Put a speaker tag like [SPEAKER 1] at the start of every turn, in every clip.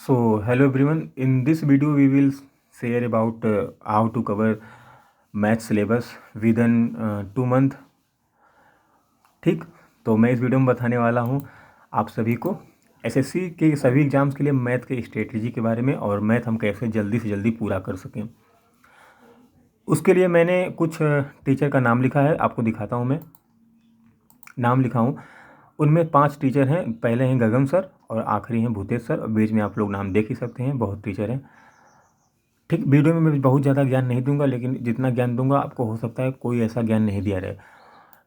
[SPEAKER 1] So, hello everyone. In this video, we will share about how to cover math syllabus within 2 month. ठीक, तो मैं इस video में बताने वाला हूँ आप सभी को एसएससी के सभी एग्जाम्स के लिए मैथ के स्ट्रेटजी के बारे में और मैथ हम कैसे जल्दी से जल्दी पूरा कर सकें। उसके लिए मैंने कुछ टीचर का नाम लिखा है, आपको दिखाता हूँ। मैं नाम लिखा हूँ, उनमें 5 टीचर हैं। पहले हैं गगन सर और आखिरी हैं भूतेश सर। और बीच में आप लोग नाम देख ही सकते हैं, बहुत टीचर हैं। ठीक, वीडियो में मैं बहुत ज़्यादा ज्ञान नहीं दूंगा, लेकिन जितना ज्ञान दूंगा आपको हो सकता है कोई ऐसा ज्ञान नहीं दिया रहे।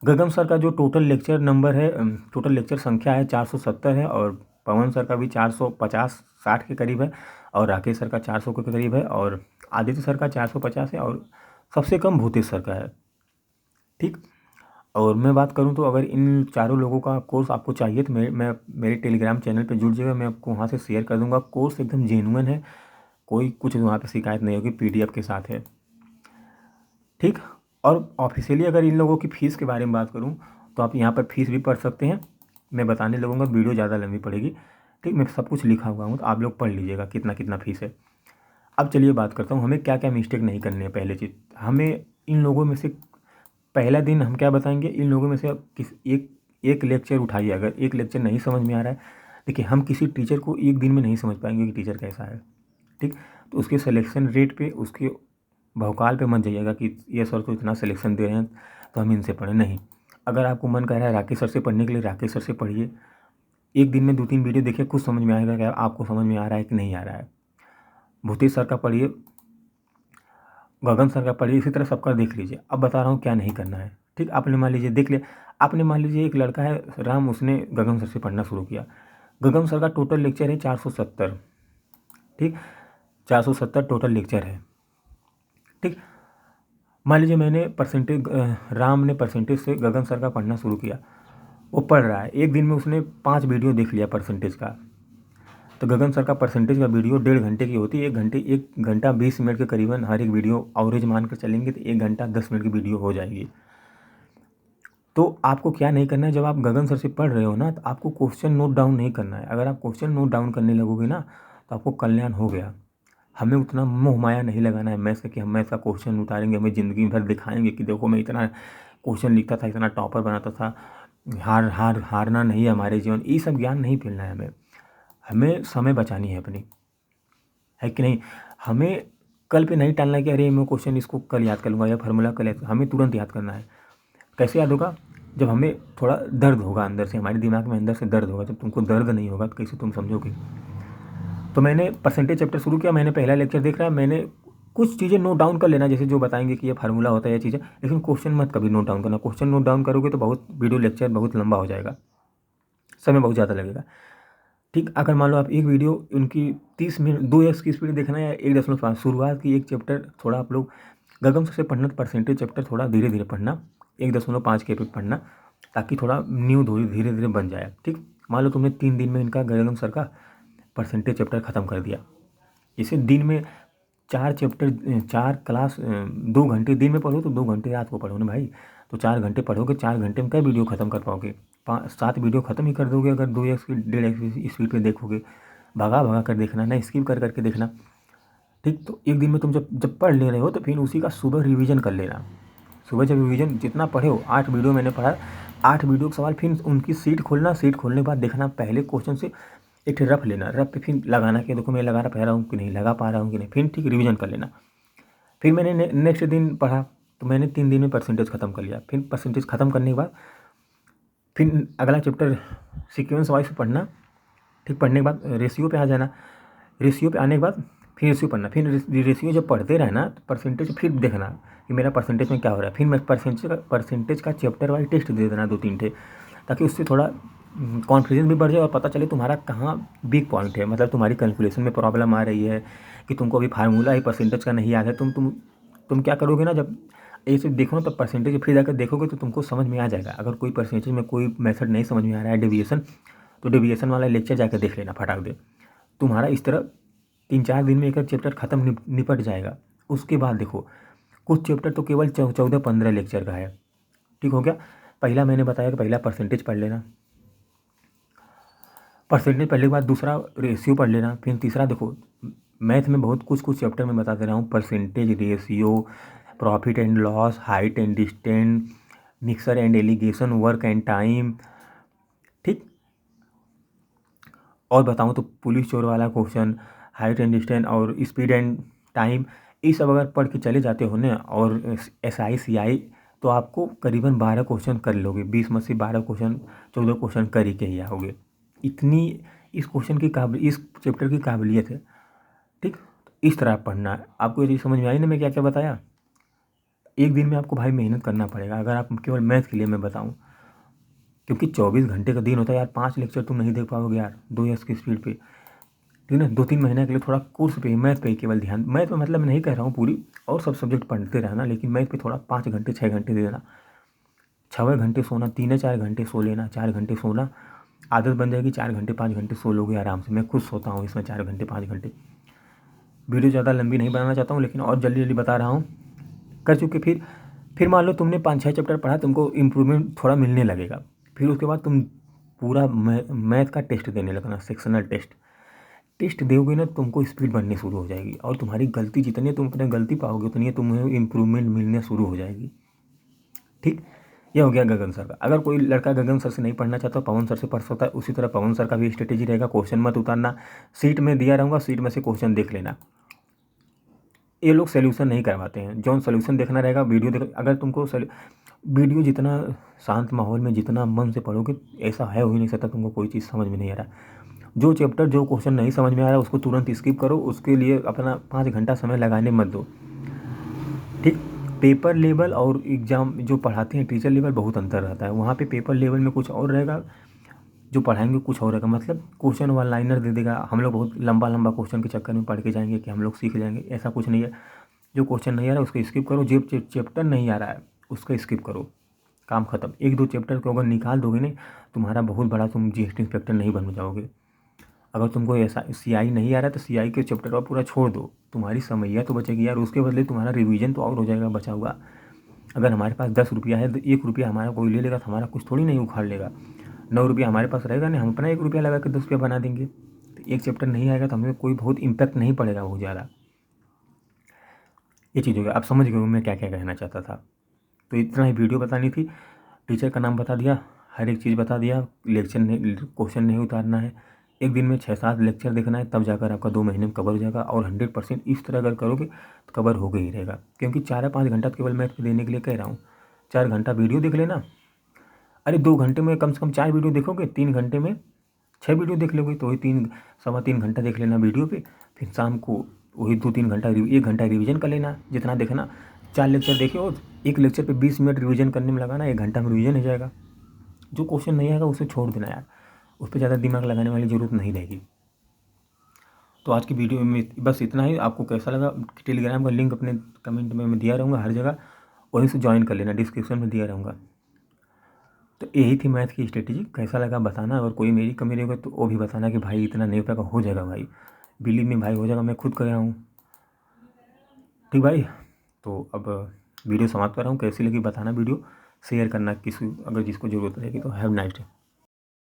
[SPEAKER 1] गगन सर का जो टोटल लेक्चर नंबर है, टोटल लेक्चर संख्या है 470 है। और पवन सर का भी 450-60 के करीब है। और राकेश सर का 400 के करीब है। और आदित्य सर का 450 है। और सबसे कम भूतेश सर का है। ठीक, और मैं बात करूं तो अगर इन चारों लोगों का कोर्स आपको चाहिए तो मैं मेरे टेलीग्राम चैनल पे जुड़ जाइएगा। मैं आपको वहाँ से शेयर कर दूंगा। कोर्स एकदम जेन्युइन है, कोई कुछ वहाँ पे शिकायत नहीं होगी, पीडीएफ के साथ है। ठीक, और ऑफिशियली अगर इन लोगों की फ़ीस के बारे में बात करूँ तो आप यहाँ पर फीस भी पढ़ सकते हैं। मैं बताने लगूँगा, वीडियो ज़्यादा लंबी पड़ेगी। ठीक, मैं सब कुछ लिखा हुआ हूँ, तो आप लोग पढ़ लीजिएगा कितना कितना फ़ीस है। अब चलिए बात करता हूँ, हमें क्या क्या मिस्टेक नहीं करनी है। पहले चीज़, हमें इन लोगों में से पहला दिन हम क्या बताएंगे, इन लोगों में से आप एक लेक्चर उठाइए। अगर एक लेक्चर नहीं समझ में आ रहा है, देखिए हम किसी टीचर को एक दिन में नहीं समझ पाएंगे कि टीचर कैसा है। ठीक, तो उसके सिलेक्शन रेट पे, उसके भौकाल पे मत जाइएगा कि ये सर तो इतना सिलेक्शन दे रहे हैं तो हम इनसे पढ़ें। नहीं, अगर आपको मन कर रहा है राकेश सर से पढ़ने के लिए, राकेश सर से पढ़िए। एक दिन में 2-3 वीडियो देखिए, कुछ समझ में आएगा, क्या आपको समझ में आ रहा है कि नहीं आ रहा है। भूतेश सर का पढ़िए, गगन सर का पढ़िए, इसी तरह सबका देख लीजिए। अब बता रहा हूँ क्या नहीं करना है। ठीक, आपने मान लीजिए देख लिया, आपने मान लीजिए एक लड़का है राम, उसने गगन सर से पढ़ना शुरू किया। गगन सर का टोटल लेक्चर है 470। ठीक, 470 टोटल लेक्चर है। ठीक, मान लीजिए मैंने परसेंटेज, राम ने परसेंटेज से गगन सर का पढ़ना शुरू किया। वो पढ़ रहा है, एक दिन में उसने 5 वीडियो देख लिया परसेंटेज का। तो गगन सर का परसेंटेज का वीडियो 1.5 घंटे की होती है। 1 घंटा 20 मिनट के करीबन हर एक वीडियो एवरेज मान कर चलेंगे तो 1 घंटा 10 मिनट की वीडियो हो जाएगी। तो आपको क्या नहीं करना है, जब आप गगन सर से पढ़ रहे हो ना, तो आपको क्वेश्चन नोट डाउन नहीं करना है। अगर आप क्वेश्चन नोट डाउन करने लगोगे ना, तो आपको कल्याण हो गया। हमें उतना मोह माया नहीं लगाना है मैथ्स का कि हम मैथ्स का क्वेश्चन उतारेंगे, हमें ज़िंदगी भर दिखाएंगे कि देखो मैं इतना क्वेश्चन लिखता था, इतना टॉपर बनाता था। हारना नहीं है हमारे जीवन, ये सब ज्ञान नहीं फैलना है हमें। हमें समय बचानी है अपनी, है कि नहीं। हमें कल पे नहीं टालना है कि अरे मैं क्वेश्चन इसको कल याद कर लूँगा या फार्मूला कल याद, हमें तुरंत याद करना है। कैसे याद होगा, जब हमें थोड़ा दर्द होगा अंदर से, हमारे दिमाग में अंदर से दर्द होगा। जब तुमको दर्द नहीं होगा तो कैसे तुम समझोगे। तो मैंने परसेंटेज चैप्टर शुरू किया, मैंने पहला लेक्चर देख रहा है, मैंने कुछ चीज़ें नोट डाउन कर लेना, जैसे जो बताएंगे कि ये फार्मूला होता है ये चीज़ें, लेकिन क्वेश्चन मत कभी नोट डाउन करना। क्वेश्चन नोट डाउन करोगे तो बहुत वीडियो लेक्चर बहुत लंबा हो जाएगा, समय बहुत ज़्यादा लगेगा। ठीक, अगर मान लो आप एक वीडियो उनकी 30 मिनट 2x की स्पीड देखना है या 1.5 शुरुआत की एक चैप्टर थोड़ा आप लोग गगन से पढ़ना, तो परसेंटेज चैप्टर थोड़ा धीरे धीरे पढ़ना, 1.5 के पे पढ़ना, ताकि थोड़ा न्यू धीरे धीरे बन जाए। ठीक, मान लो तुमने 3 दिन में इनका गगन सर का परसेंटेज चैप्टर ख़त्म कर दिया। इसे दिन में 4 चैप्टर, 4 क्लास, 2 घंटे दिन में पढ़ो तो 2 घंटे रात को पढ़ो ना भाई। तो 4 घंटे पढ़ोगे, 4 घंटे में क्या वीडियो ख़त्म कर पाओगे। 7 वीडियो ख़त्म ही कर दोगे अगर 2x की 1.5x की स्पीड पे देखोगे। भगा भगा कर देखना, ना स्किप कर करके देखना। ठीक, तो एक दिन में तुम जब जब पढ़ ले रहे हो तो फिर उसी का सुबह रिवीजन कर लेना। सुबह जब रिवीजन जितना पढ़े हो, 8 वीडियो मैंने पढ़ा, 8 वीडियो के सवाल फिर उनकी सीट खोलना, सीट खोलने के बाद देखना पहले क्वेश्चन से एक रफ लेना, रफ पे फिर लगाना कि देखो मैं लगा पा रहा हूँ कि नहीं, लगा पा रहा हूँ कि नहीं, फिर ठीक रिवीजन कर लेना। फिर मैंने नेक्स्ट दिन पढ़ा, तो मैंने 3 दिन में परसेंटेज ख़त्म कर लिया। फिर परसेंटेज ख़त्म करने के बाद फिर अगला चैप्टर सीक्वेंस वाइज पढ़ना। ठीक, पढ़ने के बाद रेशियो पे आ जाना। रेशियो पे आने के बाद फिर रेशियो पढ़ना। फिर रेशियो जब पढ़ते रहना तो परसेंटेज फिर देखना कि मेरा परसेंटेज में क्या हो रहा है। फिर मैं परसेंटेज का चैप्टर वाइज टेस्ट दे देना 2-3 ठे, ताकि उससे थोड़ा कॉन्फिडेंस भी बढ़ जाए और पता चले तुम्हारा कहाँ वीक पॉइंट है, मतलब तुम्हारी कैलकुलेशन में प्रॉब्लम आ रही है कि तुमको अभी फार्मूला ही परसेंटेज का नहीं याद है। तुम क्या करोगे ना, जब ये सब देखो ना, तो परसेंटेज फिर जाकर देखोगे तो तुमको समझ में आ जाएगा। अगर कोई परसेंटेज में कोई मेथड नहीं समझ में आ रहा है, डेविएशन, तो डेविएशन वाला लेक्चर जाकर देख लेना फटाक दे। तुम्हारा इस तरह 3-4 दिन में एक चैप्टर ख़त्म निपट जाएगा। उसके बाद देखो, कुछ चैप्टर तो केवल 14-15 लेक्चर का है। ठीक हो गया। पहला मैंने बताया कि पहला परसेंटेज पढ़ लेना, परसेंटेज पढ़ने के बाद दूसरा रेशियो पढ़ लेना, फिर तीसरा देखो मैथ में बहुत कुछ चैप्टर में बता दे रहा हूँ, percentage, ratio, profit and loss, height and distance, mixer and allegation, work and time, ठीक। और बताऊँ तो पुलिस चोर वाला क्वेश्चन, हाइट एंड डिस्टेंस और स्पीड एंड टाइम, ये सब अगर पढ़ के चले जाते हो ना, और SI CI तो आपको करीबन 12 क्वेश्चन कर लोगे, 20 में से 12 क्वेश्चन 14 क्वेश्चन कर ही के ही आओगे। इतनी इस क्वेश्चन की इस चैप्टर की काबिलियत है, ठीक। इस तरह पढ़ना है। आपको ये चीज़ समझ में आई ना मैं क्या क्या बताया। एक दिन में आपको भाई मेहनत करना पड़ेगा अगर आप केवल मैथ के लिए मैं बताऊँ, क्योंकि 24 घंटे का दिन होता है यार, 5 लेक्चर तुम नहीं देख पाओगे यार 2S की स्पीड पे, ठीक है। 2-3 महीने के लिए थोड़ा कोर्स पे मैथ पे केवल ध्यान, मैथ में मतलब नहीं कह रहा हूँ पूरी और सब सब्जेक्ट पढ़ते रहना, लेकिन मैथ पे थोड़ा 5 घंटे 6 घंटे दे देना, 6 घंटे सोना, 3-4 घंटे सो लेना, 4 घंटे सोना, आदत बन जाएगी, 4 घंटे 5 घंटे सो लोगे आराम से। मैं खुद सोता हूँ इसमें 4 घंटे 5 घंटे। वीडियो ज़्यादा लंबी नहीं बनाना चाहता हूँ, लेकिन और जल्दी जल्दी बता रहा हूँ। कर चुके फिर मान लो तुमने 5-6 चैप्टर पढ़ा, तुमको इम्प्रूवमेंट थोड़ा मिलने लगेगा, फिर उसके बाद तुम पूरा मैथ का टेस्ट देने लगना, सेक्शनल टेस्ट दोगे ना, तुमको स्पीड बढ़नी शुरू हो जाएगी, और तुम्हारी गलती जितनी तुम अपने गलती पाओगे उतनी तुम्हें इम्प्रूवमेंट मिलने शुरू हो जाएगी, ठीक। यह हो गया गगन सर का। अगर कोई लड़का गगन सर से नहीं पढ़ना चाहता पवन सर से पढ़ सकता है। उसी तरह पवन सर का भी स्ट्रेटेजी रहेगा, क्वेश्चन मत उतारना, सीट में दिया रहूँगा, सीट में से क्वेश्चन देख लेना। ये लोग सोल्यूशन नहीं करवाते हैं, जो सोल्यूशन देखना रहेगा वीडियो देख। अगर तुमको वीडियो जितना शांत माहौल में जितना मन से पढ़ोगे, ऐसा है हो ही नहीं सकता तुमको कोई चीज़ समझ में नहीं आ रहा। जो चैप्टर जो क्वेश्चन नहीं समझ में आ रहा उसको तुरंत स्किप करो, उसके लिए अपना 5 घंटा समय लगाने मत दो, ठीक। पेपर लेवल और एग्ज़ाम जो पढ़ाते हैं टीचर लेवल बहुत अंतर रहता है। वहाँ पे पेपर लेवल में कुछ और रहेगा, जो पढ़ाएंगे कुछ और रहेगा, मतलब क्वेश्चन वन लाइनर दे देगा। हम लोग बहुत लंबा लंबा क्वेश्चन के चक्कर में पढ़ के जाएंगे कि हम लोग सीख जाएंगे, ऐसा कुछ नहीं है। जो क्वेश्चन नहीं आ रहा है उसको स्किप करो, जो चैप्टर नहीं आ रहा है उसको स्किप करो, काम खत्म। 1-2 चैप्टर को अगर निकाल दोगे ना, तुम्हारा बहुत बड़ा तुम GST इंस्पेक्टर नहीं बन जाओगे। अगर तुमको ऐसा CI नहीं आ रहा तो CI के चैप्टर को पूरा छोड़ दो, तुम्हारी समैया तो बचेगी यार, उसके बदले तुम्हारा रिवीजन तो और हो जाएगा, बचा हुआ। अगर हमारे पास 10 रुपया है तो 1 रुपया हमारा कोई ले लेगा तो हमारा कुछ थोड़ी नहीं उखाड़ लेगा। 9 रुपया हमारे पास रहेगा नहीं, हम अपना 1 रुपया लगा के 10 रुपया बना देंगे। तो एक चैप्टर नहीं आएगा तो हमें कोई बहुत इम्पैक्ट नहीं पड़ेगा बहुत ज़्यादा। ये चीज़ हो गया। आप समझ गए मैं क्या क्या कहना चाहता था। तो इतना ही वीडियो बतानी थी, टीचर का नाम बता दिया, हर एक चीज़ बता दिया, लेक्चर नहीं, क्वेश्चन नहीं उतारना है, एक दिन में 6-7 लेक्चर देखना है, तब जाकर आपका 2 महीने में कवर हो जाएगा। और 100% इस तरह अगर करोगे तो कवर हो ही रहेगा, क्योंकि 4-5 घंटा केवल मैथ पे देने के लिए कह रहा हूँ। 4 घंटा वीडियो देख लेना, अरे 2 घंटे में कम से कम 4 वीडियो देखोगे, 3 घंटे में 6 वीडियो देख लोगे, तो वही 3-3.25 घंटा देख लेना वीडियो पे। फिर शाम को वही 2-3 घंटा 1 घंटा रिवीजन कर लेना, जितना देखना। 4 लेक्चर देखे हो, एक लेक्चर पे 20 मिनट रिवीजन करने में लगाना, 1 घंटा में रिवीजन हो जाएगा। जो क्वेश्चन नहीं आएगा उसे छोड़ देना यार, उस पर ज़्यादा दिमाग लगाने वाली ज़रूरत नहीं रहेगी। तो आज की वीडियो में बस इतना ही। आपको कैसा लगा, टेलीग्राम का लिंक अपने कमेंट में मैं दिया रहूँगा हर जगह, वहीं से ज्वाइन कर लेना, डिस्क्रिप्शन में दिया रहूँगा। तो यही थी मैथ की स्ट्रेटेजी। कैसा लगा बताना, अगर कोई मेरी कमी रहेगा तो वो भी बताना कि भाई इतना नहीं हो पाएगा, हो जाएगा भाई, बिलीव में भाई हो जाएगा, मैं खुद कर रहा हूँ, ठीक भाई। तो अब वीडियो समाप्त कर रहा हूँ, कैसी लगी बताना वीडियो, शेयर करना किसी अगर जिसको ज़रूरत रहेगी तो। Have nice day.